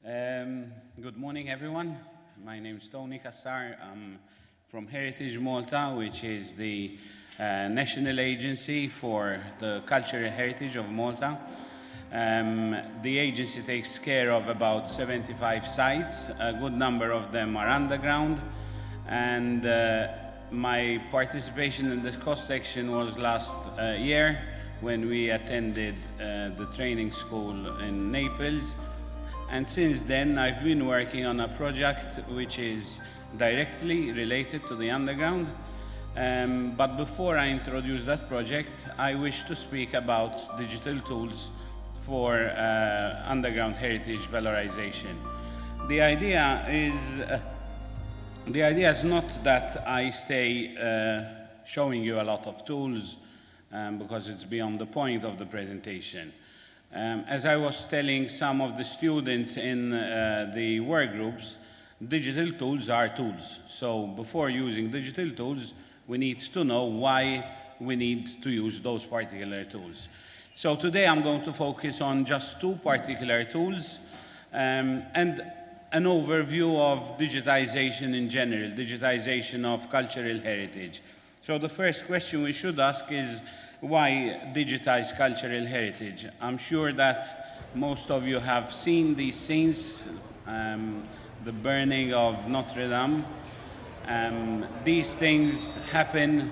Good morning, everyone. My name is Cassar. I'm from Heritage Malta, which is the national agency for the cultural heritage of Malta. The agency takes care of about 75 sites. A good number of them are underground. And my participation in this cost section was last year when we attended the training school in Naples. And since then, I've been working on a project which is directly related to the underground. But before I introduce that project, I wish to speak about digital tools for underground heritage valorization. The idea is not that I stay showing you a lot of tools because it's beyond the point of the presentation. As I was telling some of the students in the work groups, digital tools are tools. So before using digital tools, we need to know why we need to use those particular tools. So today I'm going to focus on just two particular tools and an overview of digitization in general, digitization of cultural heritage. So the first question we should ask is, why digitize cultural heritage? I'm sure that most of you have seen these scenes, the burning of Notre Dame. These things happen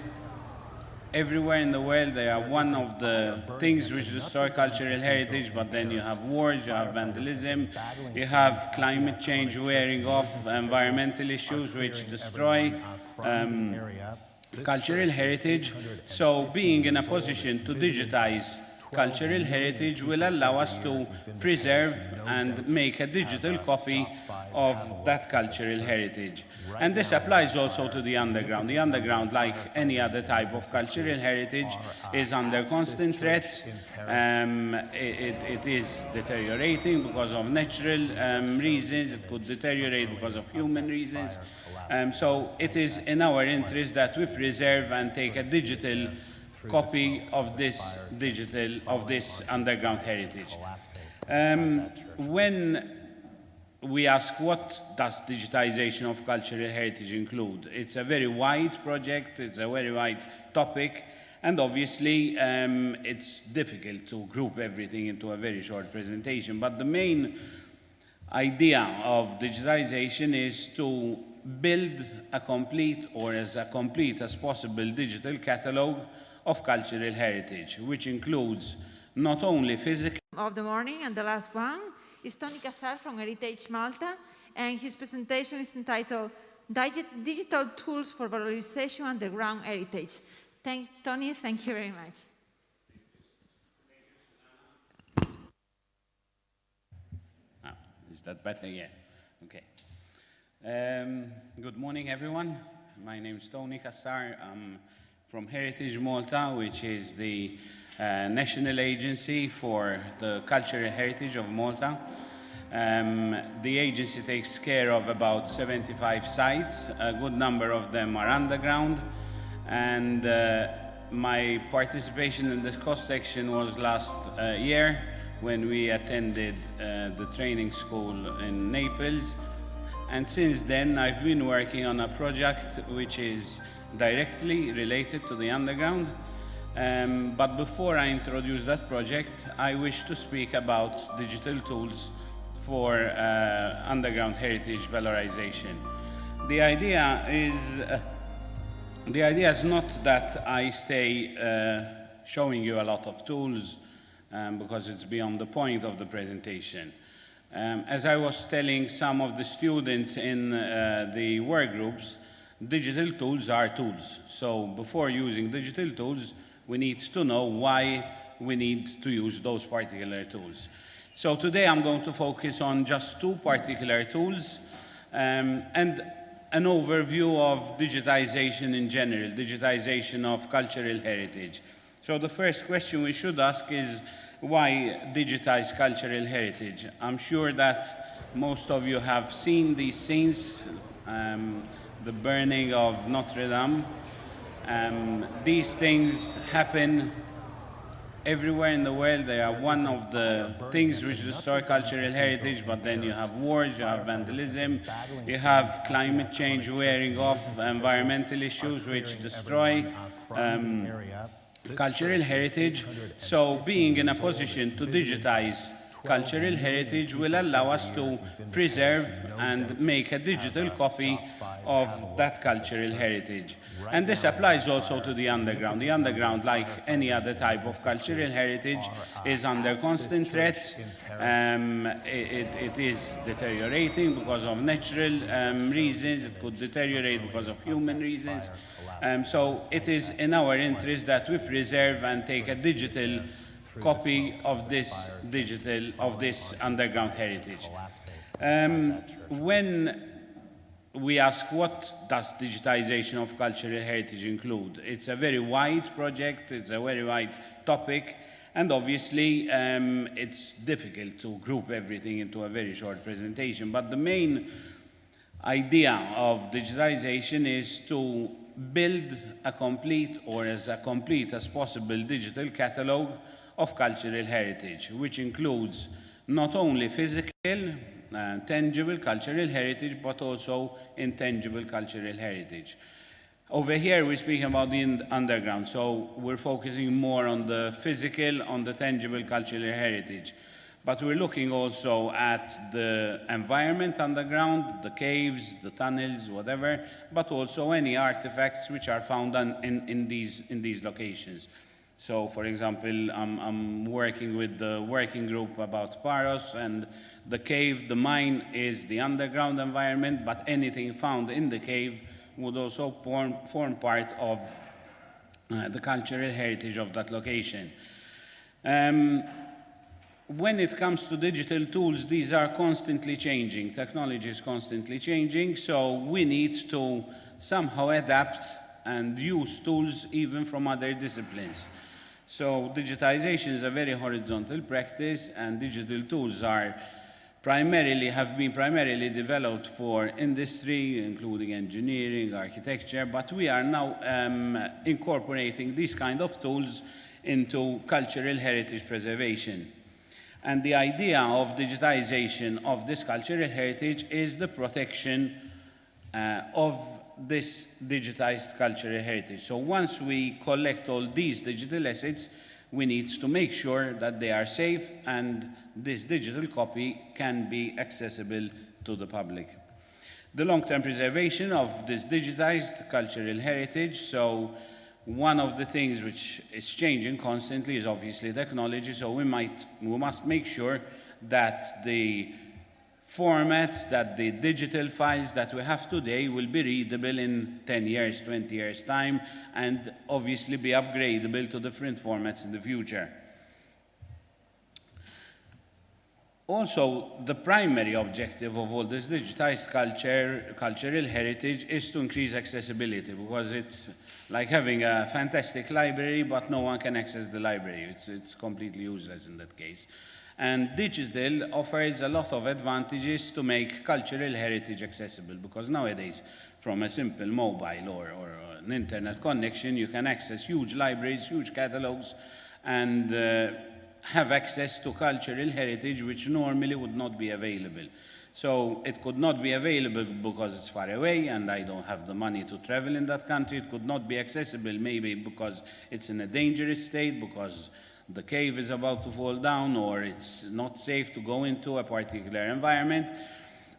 everywhere in the world. They are one of the things which destroy cultural heritage, but then you have wars, you have vandalism, you have climate change wearing off, environmental issues which destroy cultural heritage. So being in a position to digitize cultural heritage will allow us to preserve and make a digital copy of that cultural heritage. And this applies also to the underground. The underground, like any other type of cultural heritage, is under constant threat. It is deteriorating because of natural reasons. It could deteriorate because of human reasons. So it is in our interest that we preserve and take a digital copy of this underground heritage. When we ask what does digitization of cultural heritage include, it's a very wide project, it's a very wide topic, and obviously it's difficult to group everything into a very short presentation. But the main idea of digitization is to build a complete, or as complete as possible, digital catalog of cultural heritage, which includes not only physical of the morning, and the last one is Tony Cassar from Heritage Malta, and his presentation is entitled Digital Tools for Valorization Underground Heritage. Tony, thank you very much. Is that better? Yeah. Okay. Good morning, everyone. My name is Tony Cassar. I'm from Heritage Malta, which is the national agency for the cultural heritage of Malta. The agency takes care of about 75 sites. A good number of them are underground. And my participation in this cost section was last year when we attended the training school in Naples. And since then, I've been working on a project which is directly related to the underground. But before I introduce that project, I wish to speak about digital tools for underground heritage valorization. The idea is not that I stay showing you a lot of tools because it's beyond the point of the presentation. As I was telling some of the students in the work groups, digital tools are tools. So before using digital tools, we need to know why we need to use those particular tools. So today I'm going to focus on just two particular tools and an overview of digitization in general, digitization of cultural heritage. So the first question we should ask is, why digitize cultural heritage? I'm sure that most of you have seen these scenes, the burning of Notre Dame. These things happen everywhere in the world. They are one of the things which destroy cultural heritage, but then you have wars, you have vandalism, you have climate change wearing off, environmental issues which destroy cultural heritage. So being in a position to digitize cultural heritage will allow us to preserve and make a digital copy of that cultural heritage. And this applies also to the underground. The underground, like any other type of cultural heritage, is under constant threat. It is deteriorating because of natural reasons. It could deteriorate because of human reasons. So it is in our interest that we preserve and take a digital copy of this underground heritage. When we ask what does digitization of cultural heritage include, it's a very wide project, it's a very wide topic, and obviously it's difficult to group everything into a very short presentation. But the main idea of digitization is to build a complete, or as complete as possible, digital catalog of cultural heritage, which includes not only physical, tangible cultural heritage, but also intangible cultural heritage. Over here, we're speaking about the underground, so we're focusing more on the physical, on the tangible cultural heritage. But we're looking also at the environment underground, the caves, the tunnels, whatever, but also any artifacts which are found in these locations. So, for example, I'm working with the working group about Paros, and the cave, the mine is the underground environment, but anything found in the cave would also form part of the cultural heritage of that location. When it comes to digital tools, these are constantly changing. Technology is constantly changing, so we need to somehow adapt and use tools even from other disciplines. So digitization is a very horizontal practice, and digital tools have been primarily developed for industry, including engineering, architecture, but we are now incorporating these kind of tools into cultural heritage preservation. And the idea of digitization of this cultural heritage is the protection of this digitized cultural heritage. So once we collect all these digital assets, we need to make sure that they are safe and this digital copy can be accessible to the public. The long-term preservation of this digitized cultural heritage, so one of the things which is changing constantly is obviously technology, so we must make sure that the formats, that the digital files that we have today will be readable in 10 years, 20 years' time, and obviously be upgradable to different formats in the future. Also, the primary objective of all this digitized cultural heritage is to increase accessibility, because it's like having a fantastic library, but no one can access the library. It's completely useless in that case. And digital offers a lot of advantages to make cultural heritage accessible, because nowadays, from a simple mobile or an internet connection, you can access huge libraries, huge catalogs, and have access to cultural heritage which normally would not be available. So it could not be available because it's far away and I don't have the money to travel in that country. It could not be accessible maybe because it's in a dangerous state, because the cave is about to fall down, or it's not safe to go into a particular environment.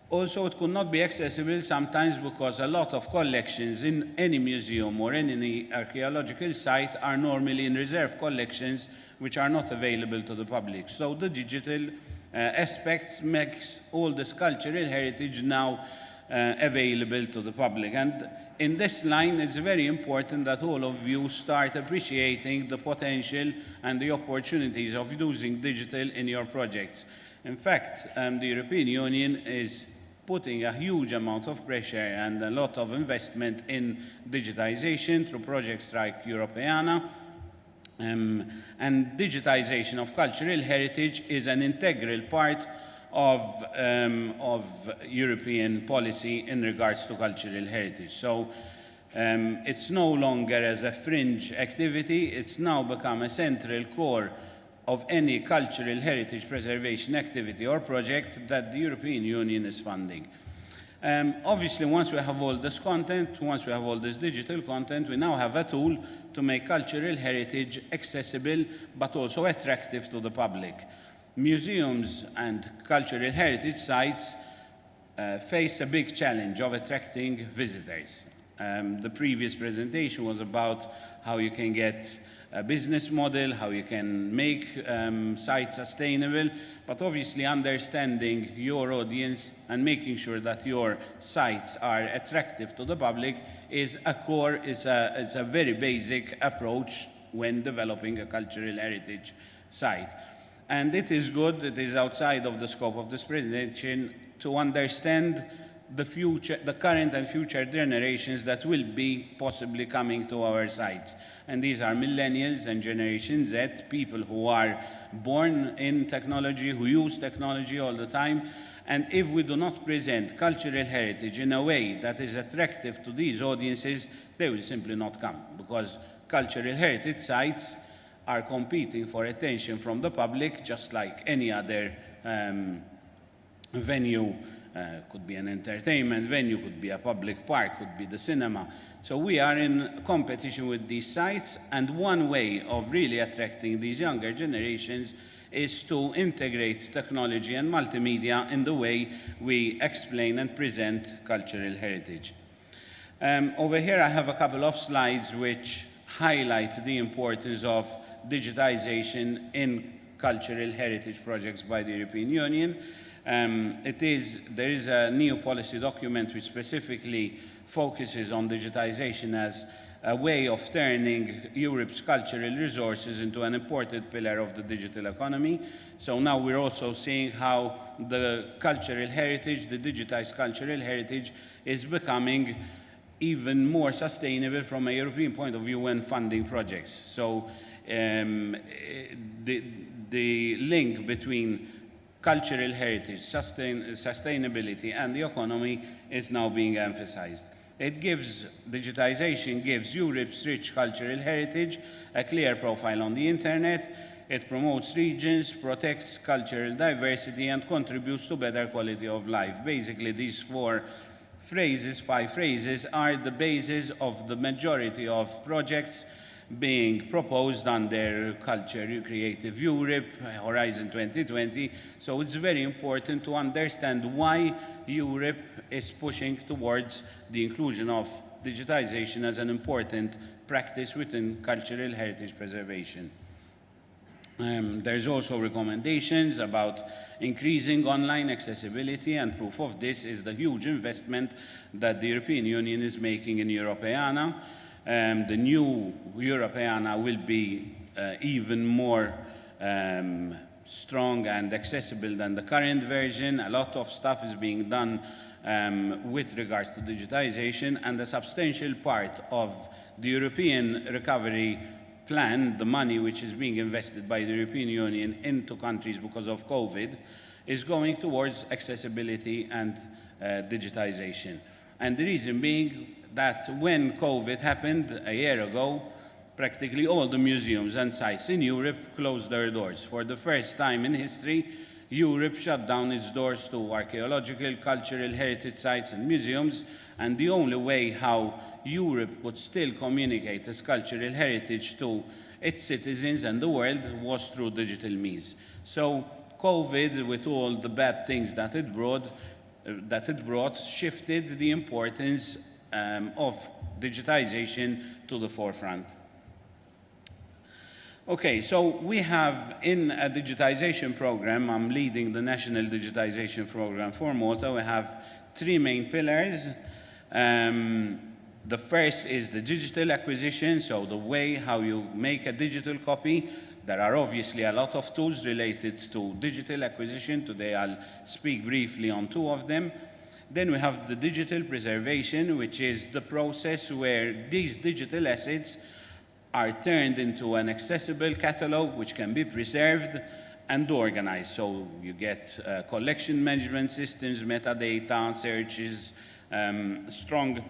Also, it could not be accessible sometimes because a lot of collections in any museum or in any archaeological site are normally in reserve collections which are not available to the public. So the digital aspects makes all this cultural heritage now available to the public. And in this line, it's very important that all of you start appreciating the potential and the opportunities of using digital in your projects. In fact, the European Union is putting a huge amount of pressure and a lot of investment in digitization through projects like Europeana. And digitization of cultural heritage is an integral part of European policy in regards to cultural heritage. So It's no longer as a fringe activity, it's now become a central core of any cultural heritage preservation activity or project that the European Union is funding. Obviously, once we have all this content, once we have all this digital content, we now have a tool to make cultural heritage accessible but also attractive to the public. Museums and cultural heritage sites face a big challenge of attracting visitors. The previous presentation was about how you can get a business model, how you can make sites sustainable, but obviously understanding your audience and making sure that your sites are attractive to the public is a very basic approach when developing a cultural heritage site. And it is good, it is outside of the scope of this presentation, to understand the current and future generations that will be possibly coming to our sites. And these are millennials and Generation Z, people who are born in technology, who use technology all the time. And if we do not present cultural heritage in a way that is attractive to these audiences, they will simply not come, because cultural heritage sites are competing for attention from the public just like any other venue. Could be an entertainment venue, could be a public park, could be the cinema. So we are in competition with these sites, and one way of really attracting these younger generations is to integrate technology and multimedia in the way we explain and present cultural heritage. Over here I have a couple of slides which highlight the importance of digitization in cultural heritage projects by the European Union. There is a new policy document which specifically focuses on digitization as a way of turning Europe's cultural resources into an important pillar of the digital economy. So now we're also seeing how the cultural heritage, the digitized cultural heritage, is becoming even more sustainable from a European point of view when funding projects. So the link between cultural heritage, sustainability, and the economy is now being emphasized. Digitization gives Europe's rich cultural heritage a clear profile on the internet. It promotes regions, protects cultural diversity, and contributes to better quality of life. Basically, these five phrases, are the basis of the majority of projects being proposed under Culture Creative Europe, Horizon 2020. So it's very important to understand why Europe is pushing towards the inclusion of digitization as an important practice within cultural heritage preservation. There's also recommendations about increasing online accessibility, and proof of this is the huge investment that the European Union is making in Europeana. The new Europeana will be even more strong and accessible than the current version. A lot of stuff is being done with regards to digitization, and a substantial part of the European recovery plan, the money which is being invested by the European Union into countries because of COVID, is going towards accessibility and digitization. And the reason being that when COVID happened a year ago, practically all the museums and sites in Europe closed their doors. For the first time in history, Europe shut down its doors to archaeological, cultural heritage sites and museums, and the only way how Europe could still communicate its cultural heritage to its citizens and the world was through digital means. So COVID, with all the bad things that it brought, shifted the importance of digitization to the forefront. Okay, so we have in a digitization program, I'm leading the National Digitization Program for Malta, we have three main pillars. The first is the digital acquisition, so the way how you make a digital copy. There are obviously a lot of tools related to digital acquisition. Today I'll speak briefly on two of them. Then we have the digital preservation, which is the process where these digital assets are turned into an accessible catalog which can be preserved and organized. So you get collection management systems, metadata, searches, strong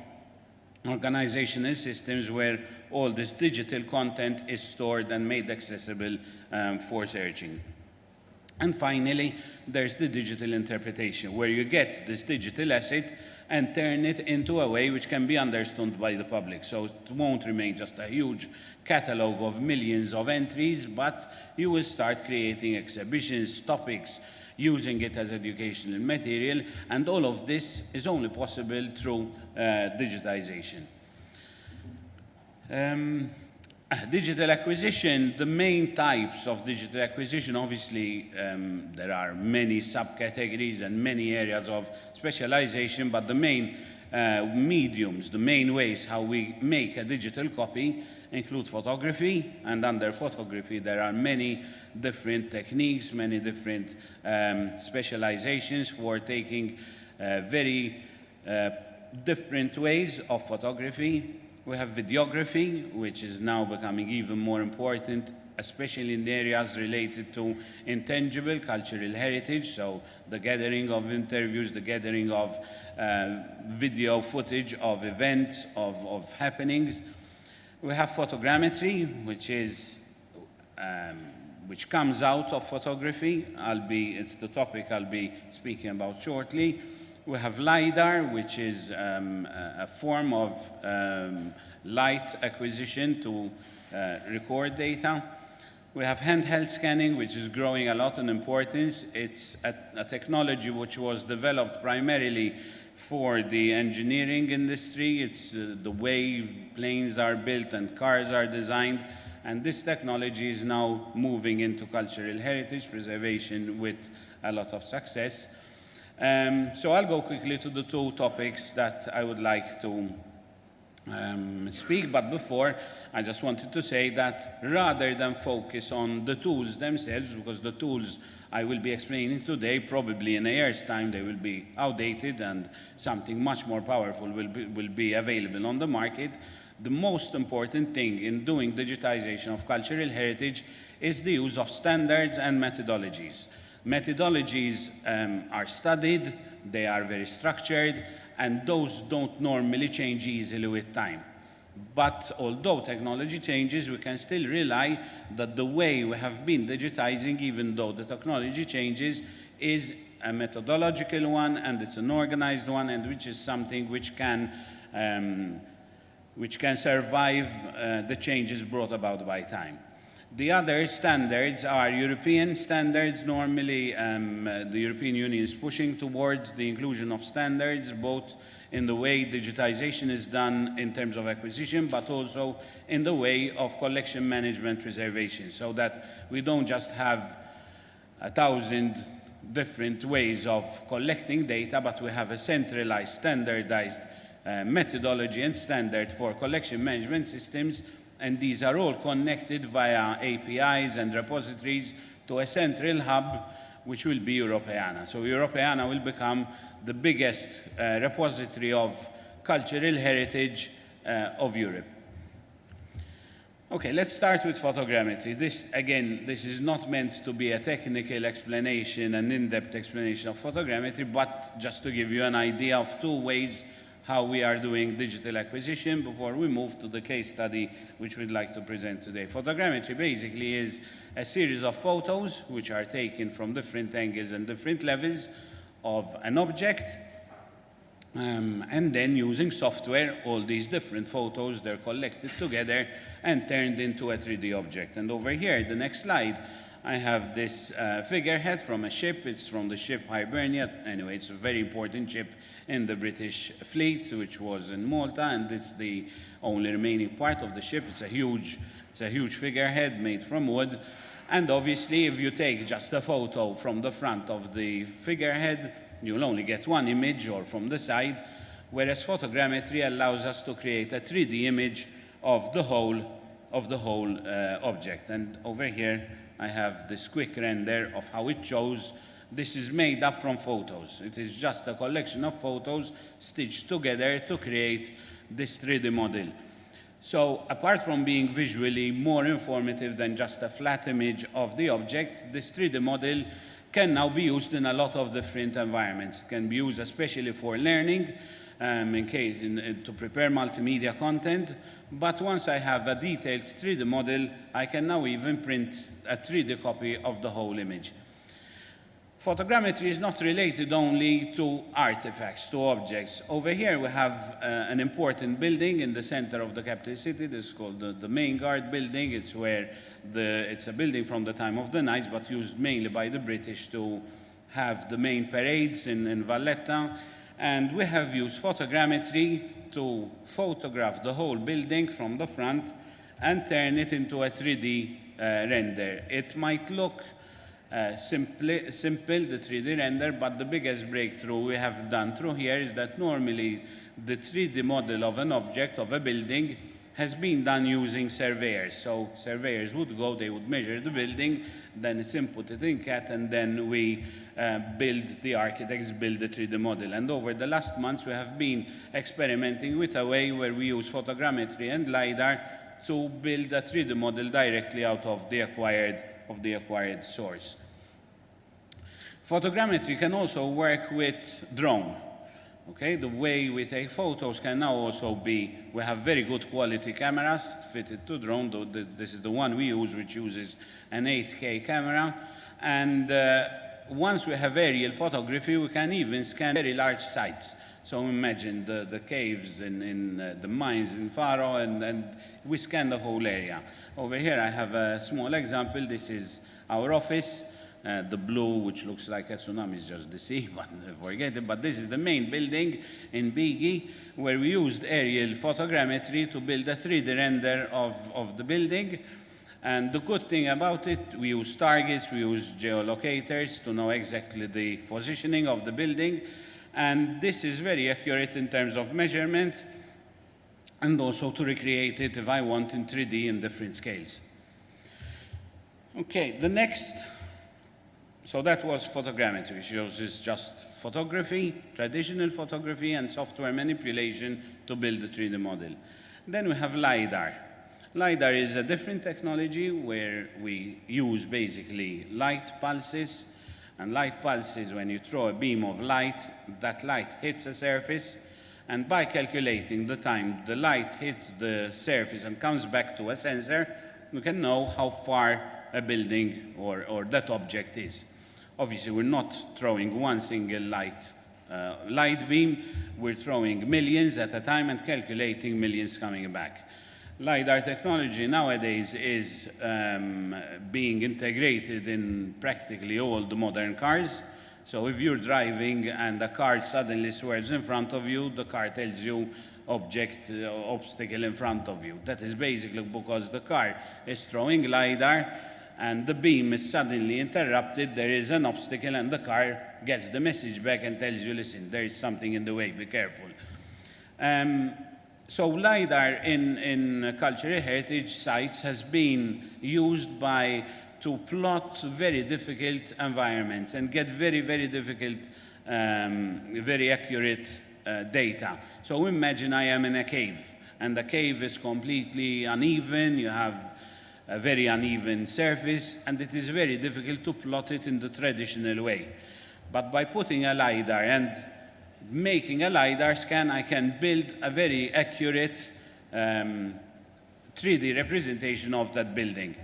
organizational systems where all this digital content is stored and made accessible for searching. And finally, there's the digital interpretation, where you get this digital asset and turn it into a way which can be understood by the public. So it won't remain just a huge catalog of millions of entries, but you will start creating exhibitions, topics, using it as educational material, and all of this is only possible through digitization. Digital acquisition, the main types of digital acquisition, obviously there are many subcategories and many areas of specialization, but the main mediums, the main ways how we make a digital copy include photography, and under photography there are many different techniques, many different specializations for taking very different ways of photography. We have videography, which is now becoming even more important, especially in the areas related to intangible cultural heritage, so the gathering of interviews, the gathering of video footage of events, of happenings. We have photogrammetry, which comes out of photography. It's the topic I'll be speaking about shortly. We have LiDAR, which is a form of light acquisition to record data. We have handheld scanning, which is growing a lot in importance. It's a technology which was developed primarily for the engineering industry. It's the way planes are built and cars are designed. And this technology is now moving into cultural heritage preservation with a lot of success. So I'll go quickly to the two topics that I would like to speak, but before, I just wanted to say that rather than focus on the tools themselves, because the tools I will be explaining today, probably in a year's time, they will be outdated and something much more powerful will be available on the market. The most important thing in doing digitization of cultural heritage is the use of standards and methodologies. Methodologies are studied, they are very structured, and those don't normally change easily with time. But although technology changes, we can still rely that the way we have been digitizing, even though the technology changes, is a methodological one, and it's an organized one, and which is something which can survive the changes brought about by time. The other standards are European standards. Normally, the European Union is pushing towards the inclusion of standards, both in the way digitization is done in terms of acquisition, but also in the way of collection management preservation, so that we don't just have 1,000 different ways of collecting data, but we have a centralized, standardized methodology and standard for collection management systems. And these are all connected via APIs and repositories to a central hub, which will be Europeana. So Europeana will become the biggest repository of cultural heritage of Europe. Okay, let's start with photogrammetry. This is not meant to be a technical explanation, an in-depth explanation of photogrammetry, but just to give you an idea of two ways how we are doing digital acquisition before we move to the case study which we'd like to present today. Photogrammetry basically is a series of photos which are taken from different angles and different levels of an object, and then using software, all these different photos, they're collected together and turned into a 3D object. And over here, the next slide, I have this figurehead from a ship. It's from the ship Hibernia. Anyway, it's a very important ship in the British fleet, which was in Malta, and this is the only remaining part of the ship. It's a huge figurehead made from wood. And obviously, if you take just a photo from the front of the figurehead, you'll only get one image, or from the side, whereas photogrammetry allows us to create a 3D image of the whole object. And over here, I have this quick render of how it shows. This is made up from photos. It is just a collection of photos stitched together to create this 3D model. So apart from being visually more informative than just a flat image of the object, this 3D model can now be used in a lot of different environments. It can be used especially for learning. to prepare multimedia content. But once I have a detailed 3D model, I can now even print a 3D copy of the whole image. Photogrammetry is not related only to artifacts, to objects. Over here we have an important building in the center of the capital city. This is called the Main Guard building. It's a building from the time of the Knights, but used mainly by the British to have the main parades in Valletta. And we have used photogrammetry to photograph the whole building from the front and turn it into a 3D render. It might look simple, the 3D render, but the biggest breakthrough we have done through here is that normally the 3D model of an object, of a building, has been done using surveyors. So surveyors would go, they would measure the building, then it's inputted in CAD, and then the architects build the 3D model. And over the last months, we have been experimenting with a way where we use photogrammetry and LiDAR to build a 3D model directly out of the acquired source. Photogrammetry can also work with drone. Okay, the way we take photos can now also be, we have very good quality cameras fitted to drone. This is the one we use, which uses an 8K camera. And once we have aerial photography, we can even scan very large sites. So imagine the caves in the mines in Faro, and we scan the whole area. Over here I have a small example. This is our office. The blue, which looks like a tsunami, is just the sea, but forget it. But this is the main building in Bigi, where we used aerial photogrammetry to build a 3D render of the building. And the good thing about it, we use targets, we use geolocators to know exactly the positioning of the building. And this is very accurate in terms of measurement, and also to recreate it if I want in 3D in different scales. Okay, the next. So that was photogrammetry, which uses just photography, traditional photography, and software manipulation to build a 3D model. Then we have LiDAR. LiDAR is a different technology where we use basically light pulses. And light pulses, when you throw a beam of light, that light hits a surface. And by calculating the time the light hits the surface and comes back to a sensor, we can know how far a building or that object is. Obviously, we're not throwing one single light beam. We're throwing millions at a time and calculating millions coming back. LiDAR technology nowadays is being integrated in practically all the modern cars. So if you're driving and a car suddenly swerves in front of you, the car tells you obstacle in front of you. That is basically because the car is throwing LiDAR and the beam is suddenly interrupted, there is an obstacle, and the car gets the message back and tells you, listen, there is something in the way, be careful. So LiDAR in cultural heritage sites has been used to plot very difficult environments and get very, very difficult, very accurate data. So imagine I am in a cave, and the cave is completely uneven. You have a very uneven surface, and it is very difficult to plot it in the traditional way. But by putting a LiDAR and making a LiDAR scan, I can build a very accurate 3D representation of that building.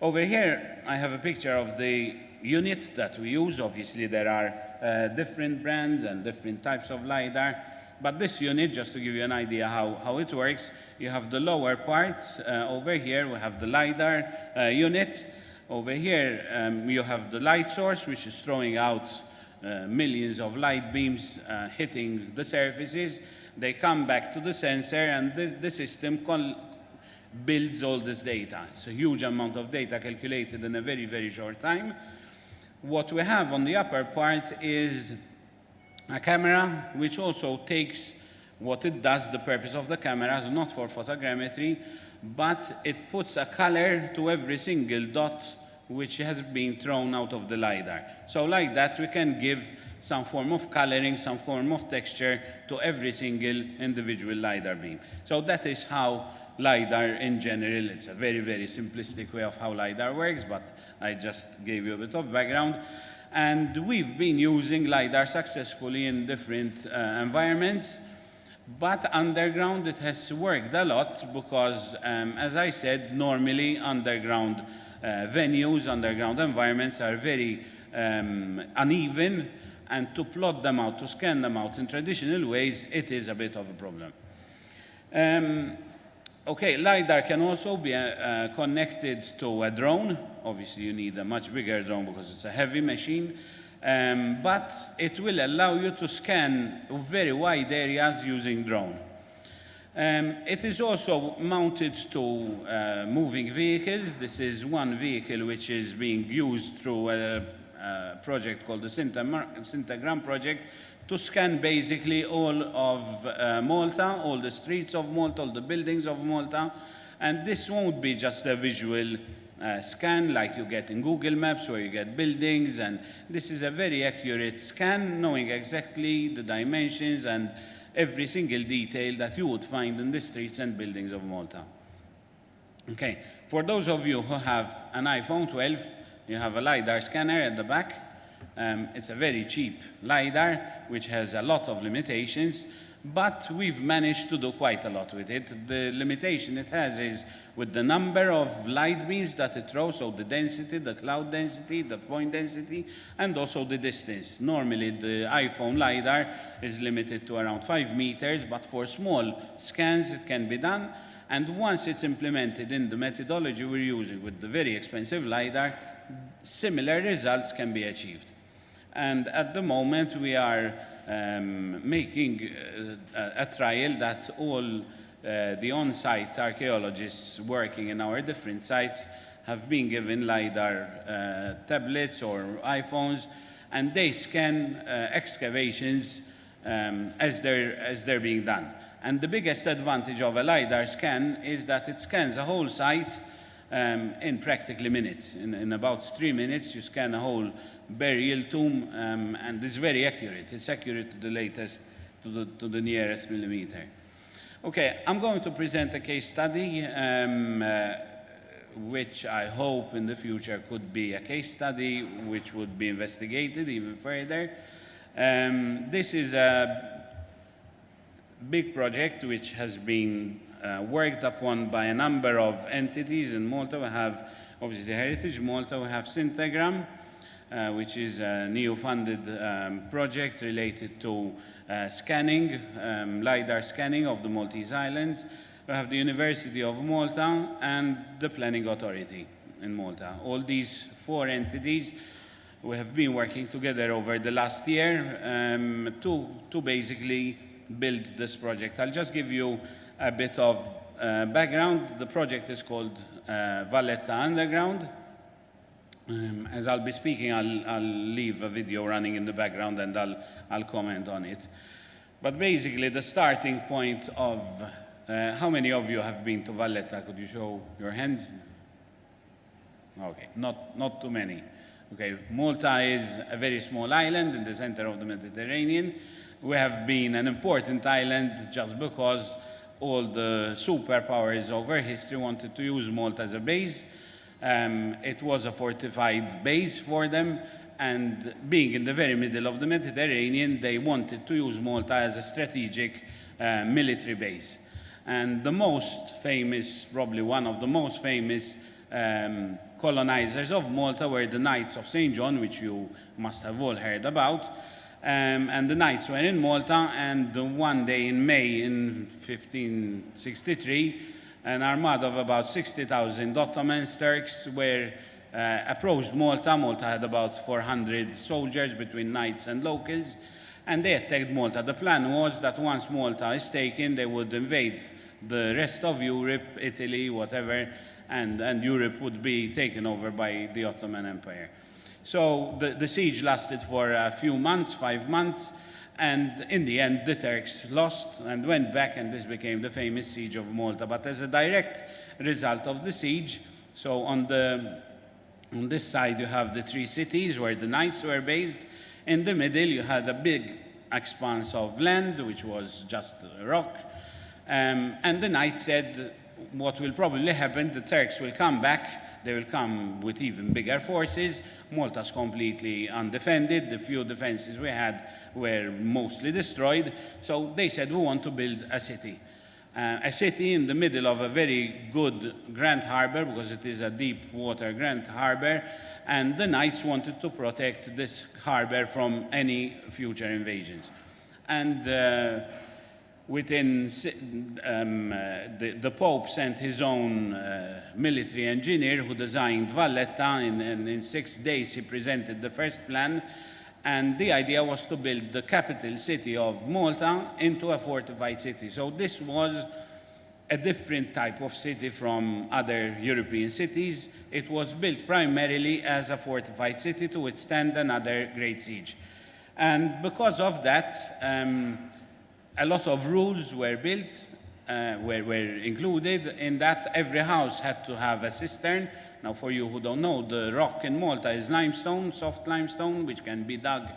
Over here, I have a picture of the unit that we use. Obviously, there are different brands and different types of LiDAR. But this unit, just to give you an idea how it works, you have the lower part. Over here, we have the LiDAR unit. Over here, you have the light source, which is throwing out millions of light beams hitting the surfaces. They come back to the sensor, and the system builds all this data. It's a huge amount of data calculated in a very, very short time. What we have on the upper part is a camera, which also takes what it does. The purpose of the camera is not for photogrammetry, but it puts a color to every single dot which has been thrown out of the LiDAR. So like that, we can give some form of coloring, some form of texture to every single individual LiDAR beam. So that is how LiDAR in general, it's a very, very simplistic way of how LiDAR works, but I just gave you a bit of background. And we've been using LiDAR successfully in different environments. But underground, it has worked a lot because, as I said, normally underground venues, underground environments are very uneven, and to plot them out, to scan them out in traditional ways, it is a bit of a problem. Okay, LiDAR can also be connected to a drone. Obviously, you need a much bigger drone because it's a heavy machine. But it will allow you to scan very wide areas using drone. It is also mounted to moving vehicles. This is one vehicle which is being used through a project called the Syntagram project to scan basically all of Malta, all the streets of Malta, all the buildings of Malta. And this won't be just a visual scan like you get in Google Maps where you get buildings, and this is a very accurate scan, knowing exactly the dimensions and every single detail that you would find in the streets and buildings of Malta. Okay, for those of you who have an iPhone 12, you have a LiDAR scanner at the back. It's a very cheap LiDAR, which has a lot of limitations, but we've managed to do quite a lot with it. The limitation it has is with the number of light beams that it throws, so the density, the cloud density, the point density, and also the distance. Normally, the iPhone LiDAR is limited to around 5 meters, but for small scans, it can be done. And once it's implemented in the methodology we're using with the very expensive LiDAR, similar results can be achieved. And at the moment, we are making a trial that all the on-site archaeologists working in our different sites have been given LiDAR tablets or iPhones, and they scan excavations as they're being done. And the biggest advantage of a LiDAR scan is that it scans a whole site in practically minutes. In about 3 minutes, you scan a whole burial tomb, and it's very accurate. It's accurate to the latest, to the nearest millimeter. Okay, I'm going to present a case study, which I hope in the future could be a case study which would be investigated even further. This is a big project which has been worked upon by a number of entities in Malta. We have obviously Heritage Malta, we have Syntagram, which is a NEO-funded project related to scanning, LiDAR scanning of the Maltese islands. We have the University of Malta and the Planning Authority in Malta. All these 4 entities, we have been working together over the last year to basically build this project. I'll just give you a bit of background. The project is called Valletta Underground. As I'll be speaking, I'll leave a video running in the background and I'll comment on it. But basically, the starting point of how many of you have been to Valletta? Could you show your hands? Okay, not too many. Okay, Malta is a very small island in the center of the Mediterranean. We have been an important island just because all the superpowers over history wanted to use Malta as a base. It was a fortified base for them, and being in the very middle of the Mediterranean, they wanted to use Malta as a strategic military base. And the most famous, probably one of the most famous colonizers of Malta were the Knights of St. John, which you must have all heard about. And the Knights were in Malta, and one day in May in 1563, an armada of about 60,000 Ottomans, Turks, approached Malta. Malta had about 400 soldiers between knights and locals, and they attacked Malta. The plan was that once Malta is taken, they would invade the rest of Europe, Italy, whatever, and Europe would be taken over by the Ottoman Empire. So the siege lasted for a few months, 5 months, and in the end, the Turks lost and went back, and this became the famous siege of Malta. But as a direct result of the siege, so on this side, you have the 3 cities where the knights were based. In the middle, you had a big expanse of land, which was just rock. And the knights said, what will probably happen, the Turks will come back they will come with even bigger forces. Malta's completely undefended. The few defenses we had were mostly destroyed. So they said, we want to build a city. A city in the middle of a very good Grand Harbor, because it is a deep water Grand Harbor, and the Knights wanted to protect this harbor from any future invasions. And the Pope sent his own military engineer who designed Valletta. In 6 days he presented the first plan, and the idea was to build the capital city of Malta into a fortified city. So this was a different type of city from other European cities. It was built primarily as a fortified city to withstand another great siege. And because of that, a lot of rules were built, were included in that. Every house had to have a cistern. Now, for you who don't know, the rock in Malta is limestone, soft limestone, which can be dug.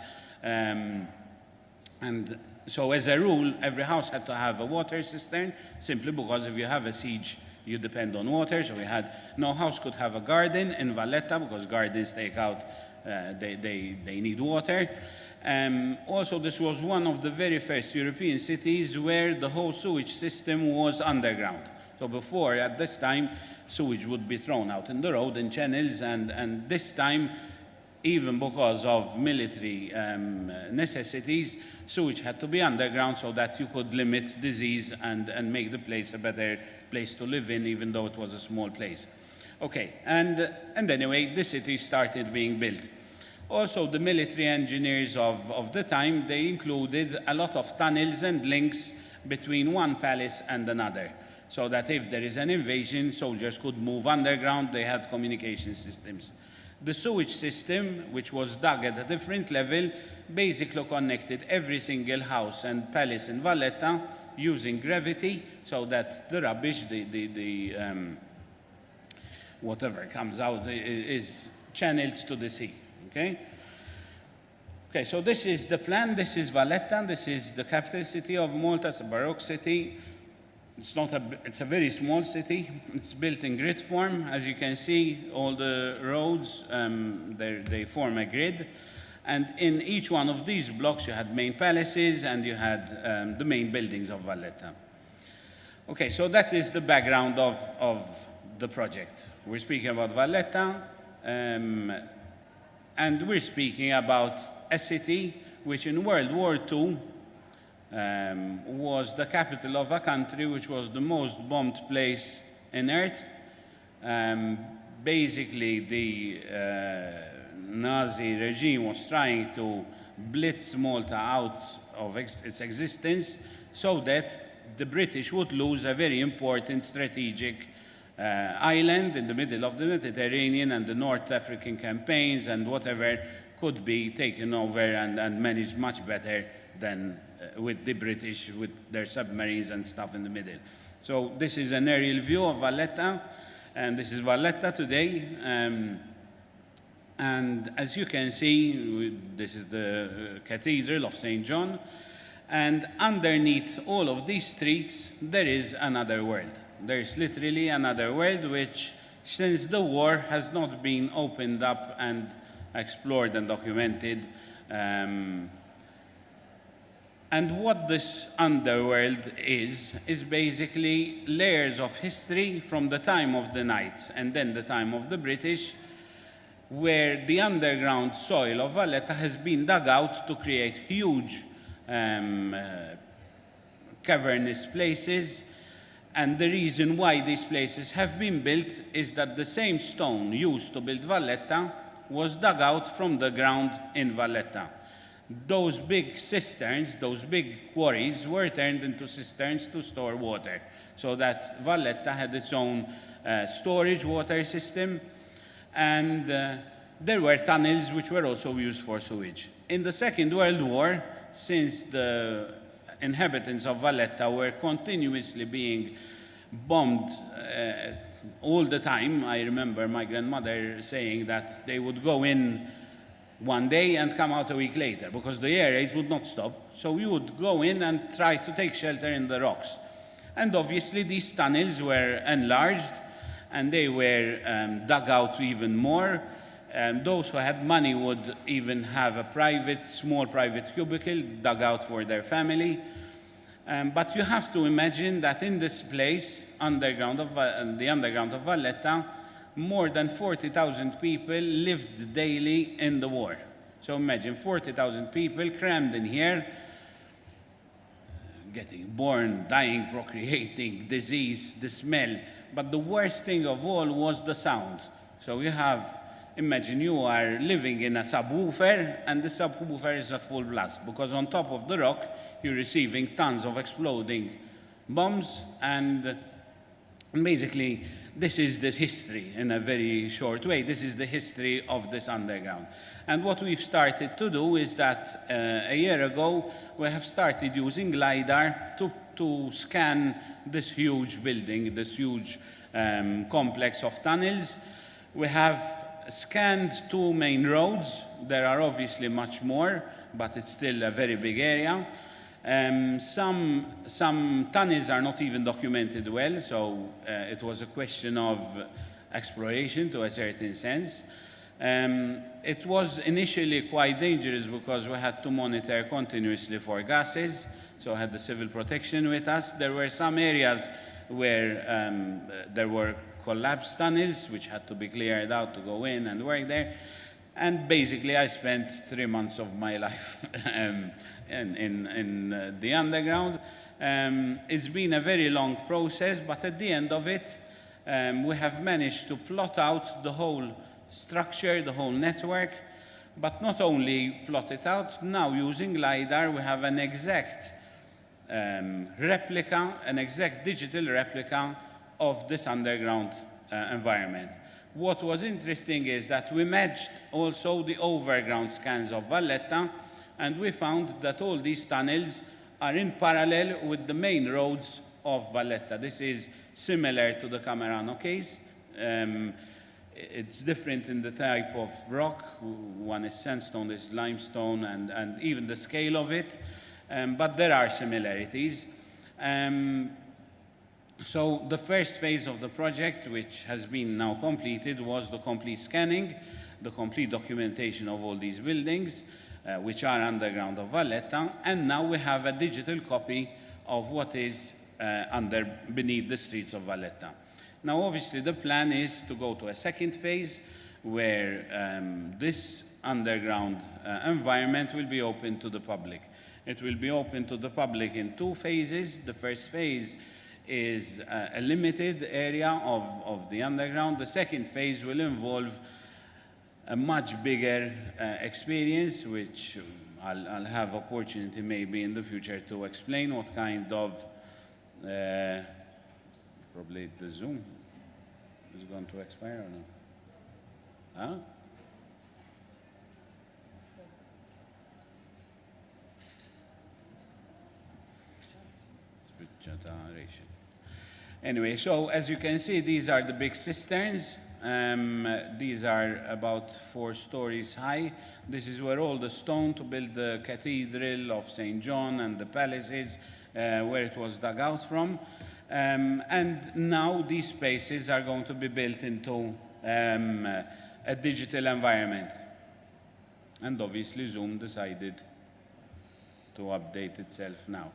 And so as a rule, every house had to have a water cistern, simply because if you have a siege, you depend on water. So no house could have a garden in Valletta, because gardens take out, they need water. Also, this was one of the very first European cities where the whole sewage system was underground. So before, at this time, sewage would be thrown out in the road in channels, and this time, even because of military necessities, sewage had to be underground so that you could limit disease and make the place a better place to live in, even though it was a small place. Okay, and anyway, the city started being built. Also, the military engineers of the time, they included a lot of tunnels and links between one palace and another, so that if there is an invasion, soldiers could move underground. They had communication systems. The sewage system, which was dug at a different level, basically connected every single house and palace in Valletta using gravity, so that the rubbish, whatever comes out, is channeled to the sea. Okay, so this is the plan. This is Valletta. This is the capital city of Malta. It's a Baroque city. It's a very small city. It's built in grid form. As you can see, all the roads, they form a grid. And in each one of these blocks, you had main palaces, and you had the main buildings of Valletta. Okay, so that is the background of the project. We're speaking about Valletta, and we're speaking about a city which in World War II was the capital of a country which was the most bombed place on earth. Basically, the Nazi regime was trying to blitz Malta out of its existence so that the British would lose a very important strategic island in the middle of the Mediterranean, and the North African campaigns and whatever could be taken over and managed much better than with the British, with their submarines and stuff in the middle. So this is an aerial view of Valletta, and this is Valletta today. And as you can see, this is the Cathedral of St. John, and underneath all of these streets, there is another world. There's literally another world which, since the war, has not been opened up and explored and documented. And what this underworld is basically layers of history from the time of the Knights and then the time of the British, where the underground soil of Valletta has been dug out to create huge cavernous places. And the reason why these places have been built is that the same stone used to build Valletta was dug out from the ground in Valletta. Those big cisterns, those big quarries, were turned into cisterns to store water, so that Valletta had its own storage water system. And there were tunnels which were also used for sewage. In the Second World War, since the inhabitants of Valletta were continuously being bombed all the time, I remember my grandmother saying that they would go in one day and come out a week later, because the air raids would not stop. So we would go in and try to take shelter in the rocks. And obviously these tunnels were enlarged, and they were dug out even more. Those who had money would even have a small private cubicle dug out for their family. But you have to imagine that in this place, the underground of Valletta, more than 40,000 people lived daily in the war. So imagine 40,000 people crammed in here, getting born, dying, procreating, disease, the smell. But the worst thing of all was the sound. So imagine you are living in a subwoofer, and the subwoofer is at full blast, because on top of the rock, you're receiving tons of exploding bombs, and basically, this is the history in a very short way. This is the history of this underground. And what we've started to do is that a year ago, we have started using LiDAR to scan this huge building, this huge complex of tunnels. We have scanned 2 main roads. There are obviously much more, but it's still a very big area. Some tunnels are not even documented well, so it was a question of exploration to a certain sense. It was initially quite dangerous because we had to monitor continuously for gases, so I had the civil protection with us. There were some areas where there were collapsed tunnels, which had to be cleared out to go in and work there. And basically, I spent 3 months of my life in the underground. It's been a very long process, but at the end of it, we have managed to plot out the whole structure, the whole network, but not only plot it out, now using LiDAR, we have an exact replica, an exact digital replica of this underground environment. What was interesting is that we matched also the overground scans of Valletta, and we found that all these tunnels are in parallel with the main roads of Valletta. This is similar to the Camerano case. It's different in the type of rock. One is sandstone, this is limestone, and even the scale of it. But there are similarities. So the first phase of the project, which has been now completed, was the complete scanning, the complete documentation of all these buildings, which are underground of Valletta, and now we have a digital copy of what is beneath the streets of Valletta. Now, obviously, the plan is to go to a second phase where this underground environment will be open to the public. It will be open to the public in 2 phases. The first phase is a limited area of the underground. The second phase will involve a much bigger experience, which I'll have opportunity maybe in the future to explain what kind of, probably the Zoom is going to expire or no? Huh? Generation. Anyway, so as you can see, these are the big cisterns. These are about 4 stories high. This is where all the stone to build the Cathedral of St. John and the palaces, where it was dug out from. And now these spaces are going to be built into a digital environment. And obviously Zoom decided to update itself now.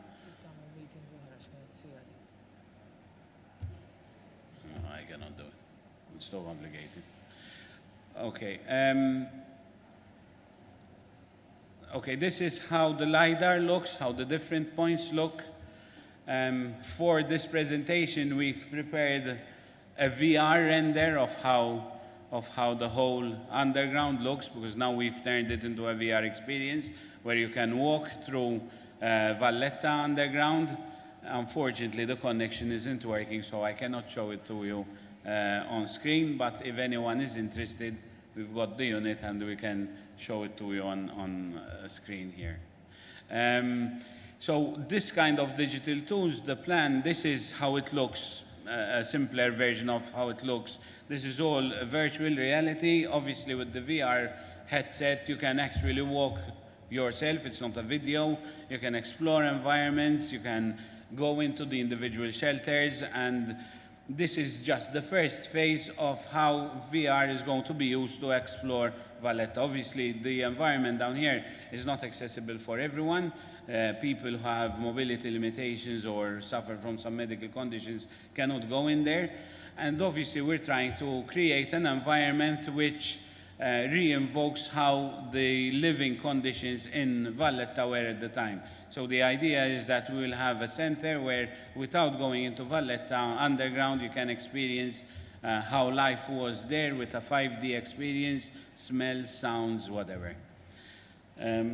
No, I cannot do it. It's so complicated. Okay. Okay, this is how the LiDAR looks, how the different points look. For this presentation, we've prepared a VR render of how the whole underground looks, because now we've turned it into a VR experience where you can walk through Valletta underground. Unfortunately, the connection isn't working, so I cannot show it to you on screen, but if anyone is interested, we've got the unit and we can show it to you on a screen here. So this kind of digital tools, the plan, this is how it looks, a simpler version of how it looks. This is all virtual reality. Obviously, with the VR headset, you can actually walk yourself. It's not a video. You can explore environments. You can go into the individual shelters, and this is just the first phase of how VR is going to be used to explore Valletta. Obviously, the environment down here is not accessible for everyone. People who have mobility limitations or suffer from some medical conditions cannot go in there. And obviously, we're trying to create an environment which re-invokes how the living conditions in Valletta were at the time. So the idea is that we will have a center where, without going into Valletta underground, you can experience how life was there with a 5D experience, smells, sounds, whatever. I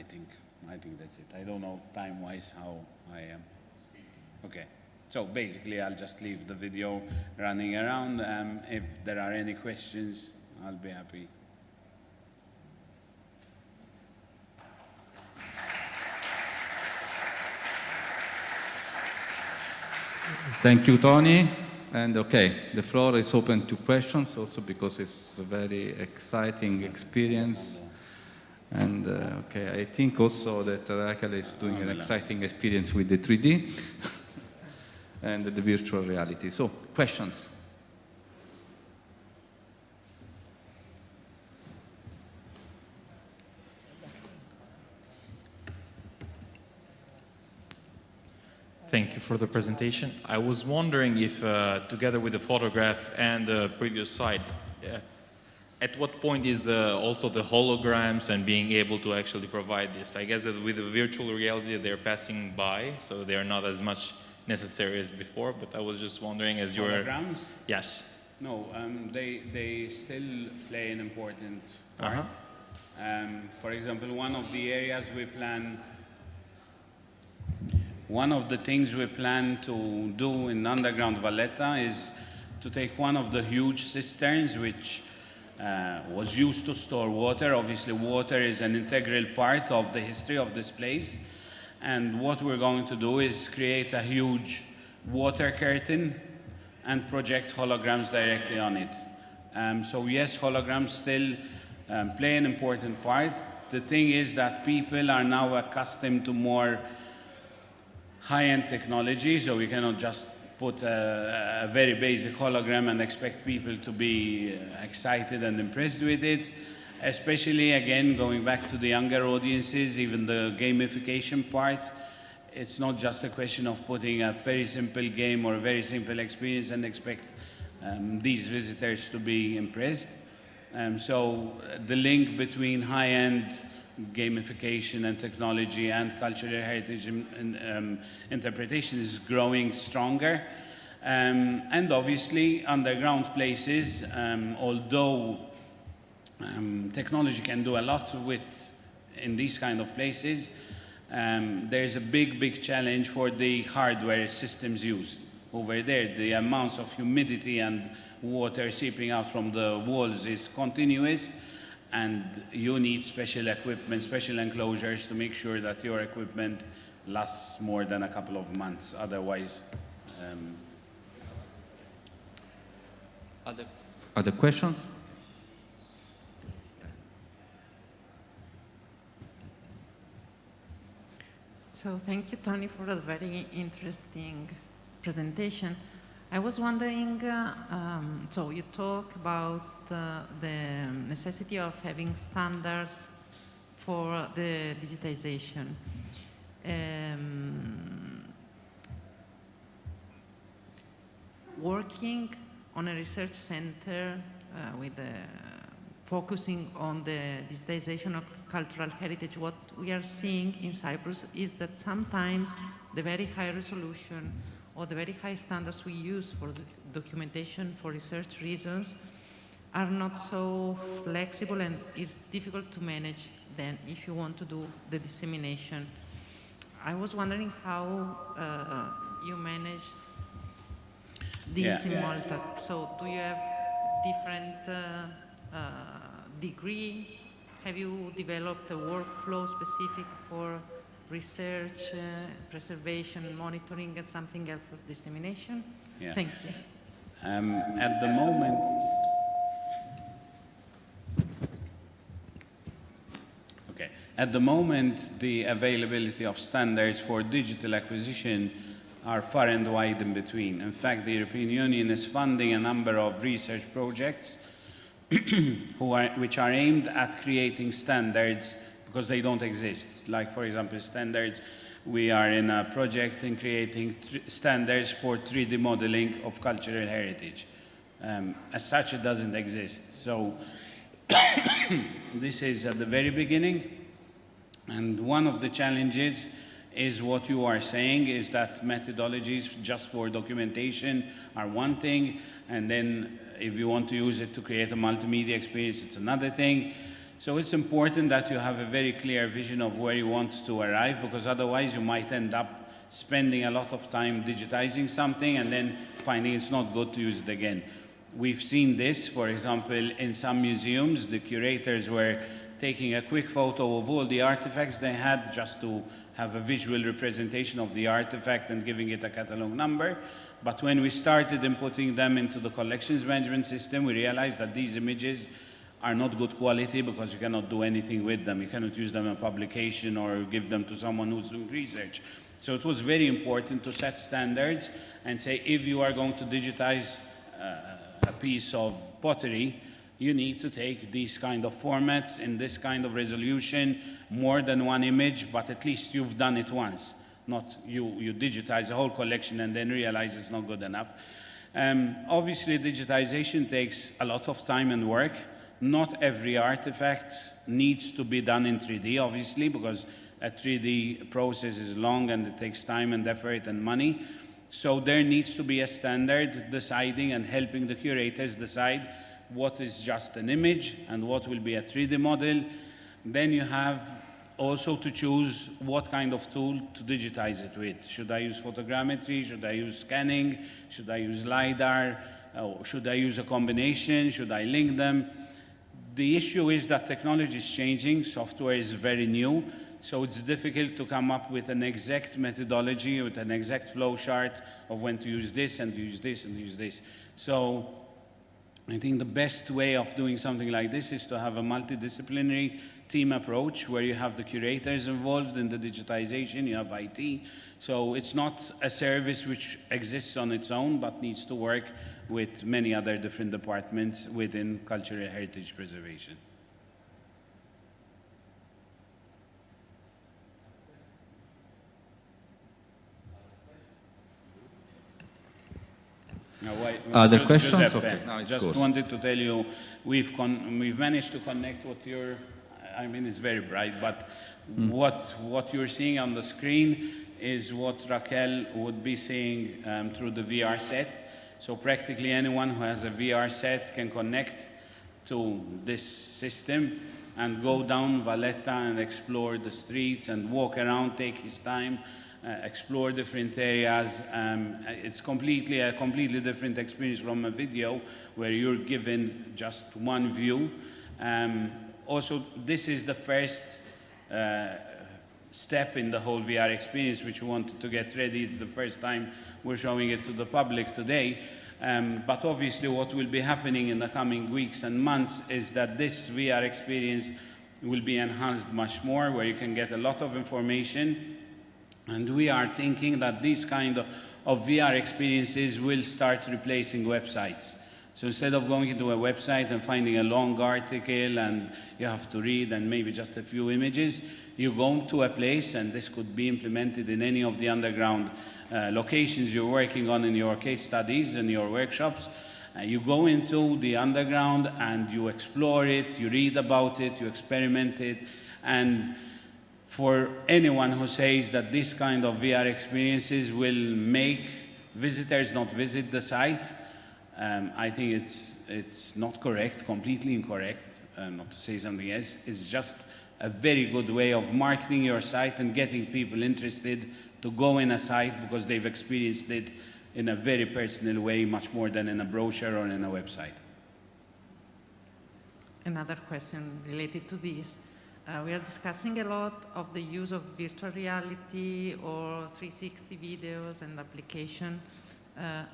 think that's it. I don't know time-wise how I am. Okay. So basically, I'll just leave the video running around. If there are any questions, I'll be happy. Thank you, Tony. And okay, the floor is open to questions also because it's a very exciting experience. And okay, I think also that Raquel is doing an exciting experience with the 3D and the virtual reality. So, questions? Thank you for the presentation. I was wondering if, together with the photograph and the previous slide, at what point is also the holograms and being able to actually provide this? I guess that with the virtual reality, they're passing by, so they're not as much necessary as before, but I was just wondering as you're... Holograms? Yes. No, they still play an important part. For example, one of the areas we plan... One of the things we plan to do in underground Valletta is to take one of the huge cisterns which was used to store water. Obviously, water is an integral part of the history of this place. And what we're going to do is create a huge water curtain and project holograms directly on it. So yes, holograms still play an important part. The thing is that people are now accustomed to more high-end technology, so we cannot just put a very basic hologram and expect people to be excited and impressed with it. Especially, again, going back to the younger audiences, even the gamification part, it's not just a question of putting a very simple game or a very simple experience and expect these visitors to be impressed. So the link between high-end gamification and technology and cultural heritage interpretation is growing stronger. And obviously, underground places, although technology can do a lot in these kind of places, there's a big challenge for the hardware systems used. Over there, the amounts of humidity and water seeping out from the walls is continuous, and you need special equipment, special enclosures to make sure that your equipment lasts more than a couple of months. Otherwise, Other questions? So thank you, Tony, for a very interesting presentation. I was wondering, so you talk about the necessity of having standards for the digitization. Working on a research center with focusing on the digitization of cultural heritage, what we are seeing in Cyprus is that sometimes the very high resolution or the very high standards we use for the documentation for research reasons are not so flexible, and it's difficult to manage then if you want to do the dissemination. I was wondering how you manage this in Malta. So do you have different degree? Have you developed a workflow specific for research, preservation, monitoring, and something else for dissemination? Yeah. Thank you. At the moment, at the moment, the availability of standards for digital acquisition are far and wide in between. In fact, the European Union is funding a number of research projects which are aimed at creating standards because they don't exist. Like, for example, standards. We are in a project in creating standards for 3D modeling of cultural heritage. As such, it doesn't exist. So this is at the very beginning. And one of the challenges is what you are saying, is that methodologies just for documentation are one thing, and then if you want to use it to create a multimedia experience, it's another thing. So it's important that you have a very clear vision of where you want to arrive, because otherwise you might end up spending a lot of time digitizing something and then finding it's not good to use it again. We've seen this, for example, in some museums. The curators were taking a quick photo of all the artifacts they had just to have a visual representation of the artifact and giving it a catalog number. But when we started inputting them into the collections management system, we realized that these images are not good quality because you cannot do anything with them. You cannot use them in publication or give them to someone who's doing research. So it was very important to set standards and say, if you are going to digitize a piece of pottery, you need to take these kind of formats in this kind of resolution, more than one image, but at least you've done it once. Not you digitize a whole collection and then realize it's not good enough. Obviously, digitization takes a lot of time and work. Not every artifact needs to be done in 3D, obviously, because a 3D process is long and it takes time and effort and money. So there needs to be a standard deciding and helping the curators decide what is just an image and what will be a 3D model. Then you have also to choose what kind of tool to digitize it with. Should I use photogrammetry? Should I use scanning? Should I use LiDAR? Should I use a combination? Should I link them? The issue is that technology is changing, software is very new, so it's difficult to come up with an exact methodology, with an exact flow chart of when to use this and to use this and to use this. So I think the best way of doing something like this is to have a multidisciplinary team approach where you have the curators involved in the digitization, you have IT. So it's not a service which exists on its own, but needs to work with many other different departments within cultural heritage preservation. Other questions? Giuseppe, Okay. No, it's just good. wanted to tell you, we've managed to connect what you're, I mean, it's very bright, but what you're seeing on the screen is what Raquel would be seeing through the VR set. So practically anyone who has a VR set can connect to this system and go down Valletta and explore the streets and walk around, take his time, explore different areas. It's a completely different experience from a video where you're given just one view. Also, this is the first step in the whole VR experience, which we wanted to get ready. It's the first time we're showing it to the public today. But obviously what will be happening in the coming weeks and months is that this VR experience will be enhanced much more, where you can get a lot of information. And we are thinking that these kind of VR experiences will start replacing websites. So instead of going into a website and finding a long article and you have to read and maybe just a few images, you go to a place, and this could be implemented in any of the underground locations you're working on in your case studies and your workshops. You go into the underground and you explore it, you read about it, you experiment it. And for anyone who says that this kind of VR experiences will make visitors not visit the site, I think it's not correct, completely incorrect, not to say something else. It's just a very good way of marketing your site and getting people interested to go in a site because they've experienced it in a very personal way, much more than in a brochure or in a website. Another question related to this. We are discussing a lot of the use of virtual reality or 360 videos and application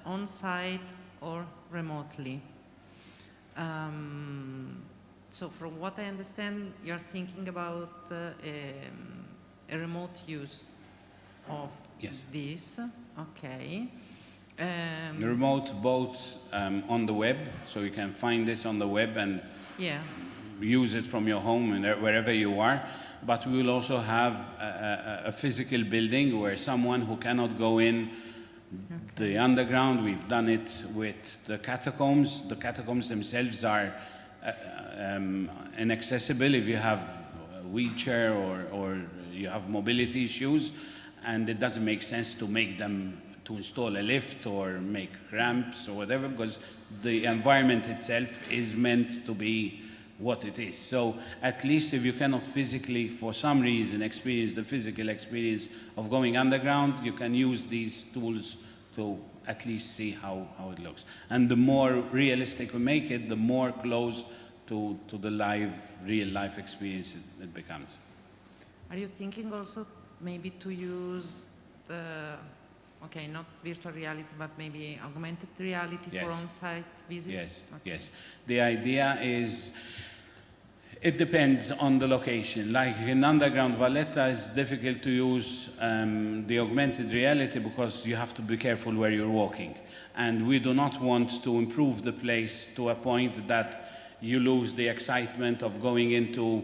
on-site or remotely. So from what I understand, you're thinking about a remote use of Yes. this. Okay. Remote both on the web, so you can find this on the web and Yeah. use it from your home and wherever you are. But we will also have a physical building where someone who cannot go in the underground, we've done it with the catacombs. The catacombs themselves are inaccessible if you have a wheelchair or you have mobility issues, and it doesn't make sense to make them to install a lift or make ramps or whatever, because the environment itself is meant to be what it is. So at least if you cannot physically, for some reason, experience the physical experience of going underground, you can use these tools to at least see how it looks. And the more realistic we make it, the more close to the real life experience it becomes. Are you thinking also maybe to use the, okay, not virtual reality, but maybe augmented reality Yes. for on-site visits? Yes, Okay. yes. The idea is, it depends on the location. Like in underground Valletta, it's difficult to use the augmented reality because you have to be careful where you're walking. And we do not want to improve the place to a point that you lose the excitement of going into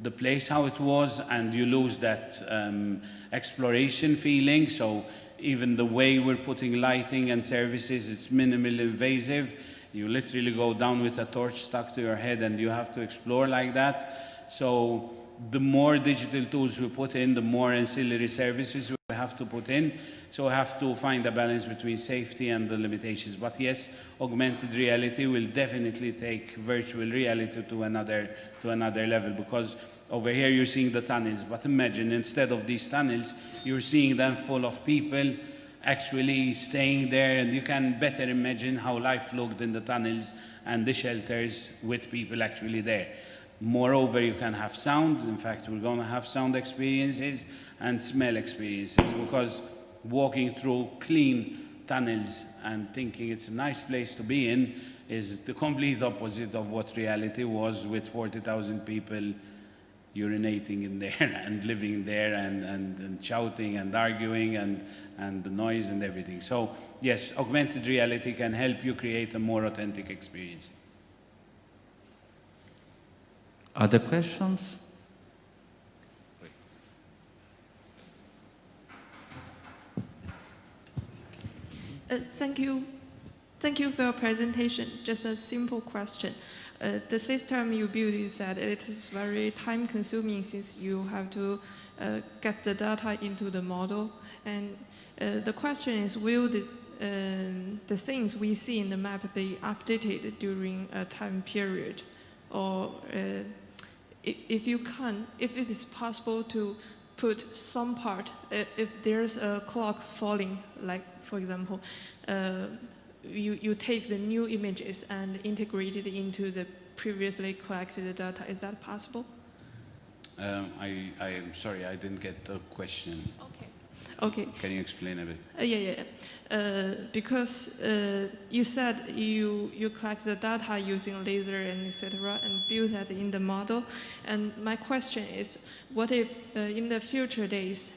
the place how it was, and you lose that exploration feeling. So even the way we're putting lighting and services, it's minimally invasive. You literally go down with a torch stuck to your head and you have to explore like that. So the more digital tools we put in, the more ancillary services we have to put in. So we have to find a balance between safety and the limitations. But yes, augmented reality will definitely take virtual reality to another level, because over here you're seeing the tunnels, but imagine instead of these tunnels, you're seeing them full of people actually staying there, and you can better imagine how life looked in the tunnels and the shelters with people actually there. Moreover, you can have sound. In fact, we're going to have sound experiences and smell experiences, because walking through clean tunnels and thinking it's a nice place to be in is the complete opposite of what reality was, with 40,000 people urinating in there and living there and shouting and arguing and the noise and everything. So yes, augmented reality can help you create a more authentic experience. Other questions? Thank you. Thank you for your presentation. Just a simple question. The system you built, you said it is very time consuming since you have to get the data into the model. And the question is, will the things we see in the map be updated during a time period? Or if it is possible to put some part, if there's a clock falling, like for example, you take the new images and integrate it into the previously collected data. Is that possible? I am sorry, I didn't get the question. Okay. Can you explain a bit? Yeah. Because you said you collect the data using laser and etc. and build that in the model. And my question is, what if in the future days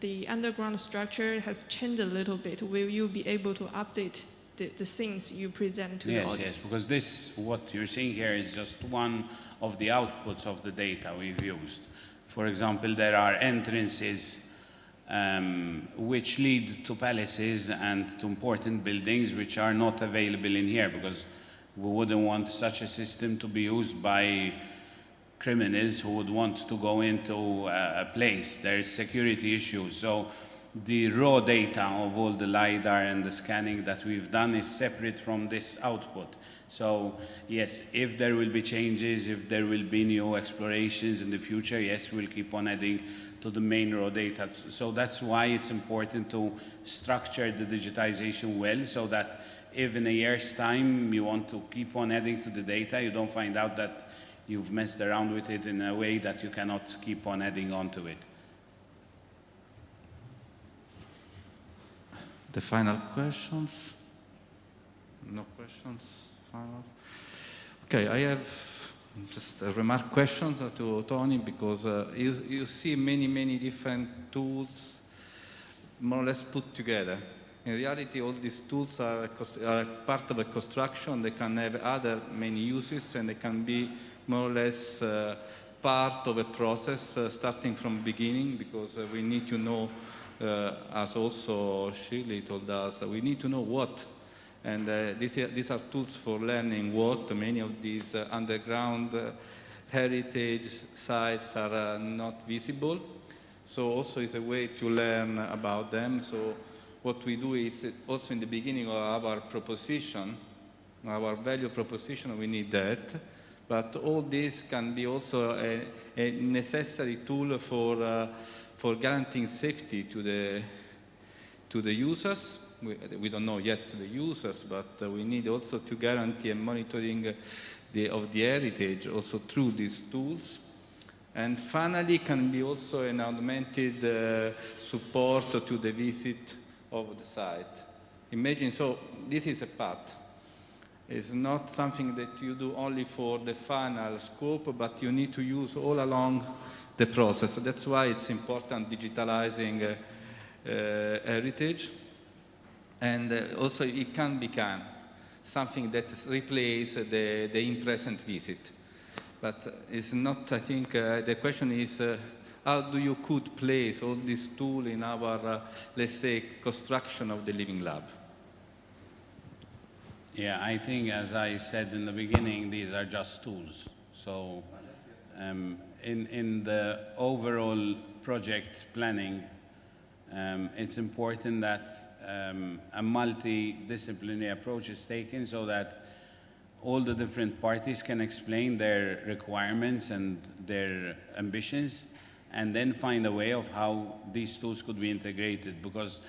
the underground structure has changed a little bit? Will you be able to update the things you present to the audience? Yes, because this, what you're seeing here, is just one of the outputs of the data we've used. For example, there are entrances which lead to palaces and to important buildings which are not available in here, because we wouldn't want such a system to be used by criminals who would want to go into a place. There is security issues. So the raw data of all the LiDAR and the scanning that we've done is separate from this output. So yes, if there will be changes, if there will be new explorations in the future, yes, we'll keep on adding to the main raw data. So that's why it's important to structure the digitization well, so that if in a year's time you want to keep on adding to the data, you don't find out that you've messed around with it in a way that you cannot keep on adding on to it. The final questions? No questions? Final? Okay, I have just a remark question to Tony, because you see many different tools more or less put together. In reality, all these tools are part of a construction. They can have other many uses, and they can be more or less part of a process starting from beginning, because we need to know, as also Shirley told us, we need to know what. And these are tools for learning what. Many of these underground heritage sites are not visible. So also it's a way to learn about them. So what we do is also in the beginning of our proposition, our value proposition, we need that. But all this can be also a necessary tool for guaranteeing safety to the users. We don't know yet the users, but we need also to guarantee a monitoring of the heritage also through these tools. And finally, can be also an augmented support to the visit of the site. Imagine, so this is a path. It's not something that you do only for the final scope, but you need to use all along the process. So that's why it's important digitalizing heritage. And also it can become something that replaces the in-present visit. But it's not, I think, the question is, how do you could place all this tool in our, let's say, construction of the living lab? Yeah, I think, as I said in the beginning, these are just tools. So in the overall project planning, it's important that a multidisciplinary approach is taken so that all the different parties can explain their requirements and their ambitions, and then find a way of how these tools could be integrated. Because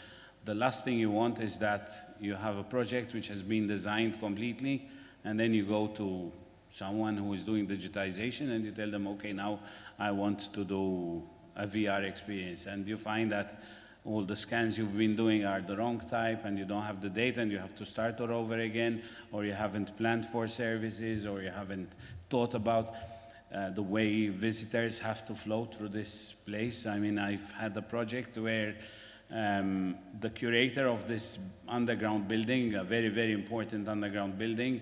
the last thing you want is that you have a project which has been designed completely, and then you go to someone who is doing digitization and you tell them, okay, now I want to do a VR experience. And you find that all the scans you've been doing are the wrong type, and you don't have the data, and you have to start all over again, or you haven't planned for services, or you haven't thought about the way visitors have to flow through this place. I mean, I've had a project where the curator of this underground building, a very, very important underground building,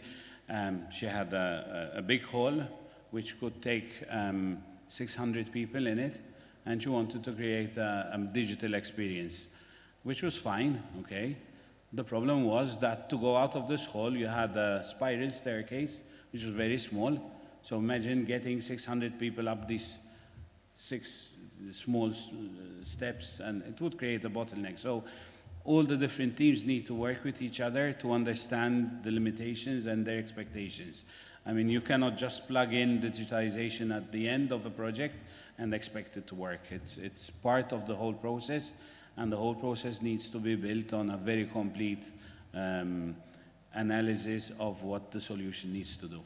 she had a big hall which could take 600 people in it, and she wanted to create a digital experience, which was fine, okay? The problem was that to go out of this hall, you had a spiral staircase, which was very small. So imagine getting 600 people up these 6 small steps, and it would create a bottleneck. So all the different teams need to work with each other to understand the limitations and their expectations. I mean, you cannot just plug in digitization at the end of a project and expect it to work. It's part of the whole process, and the whole process needs to be built on a very complete analysis of what the solution needs to do.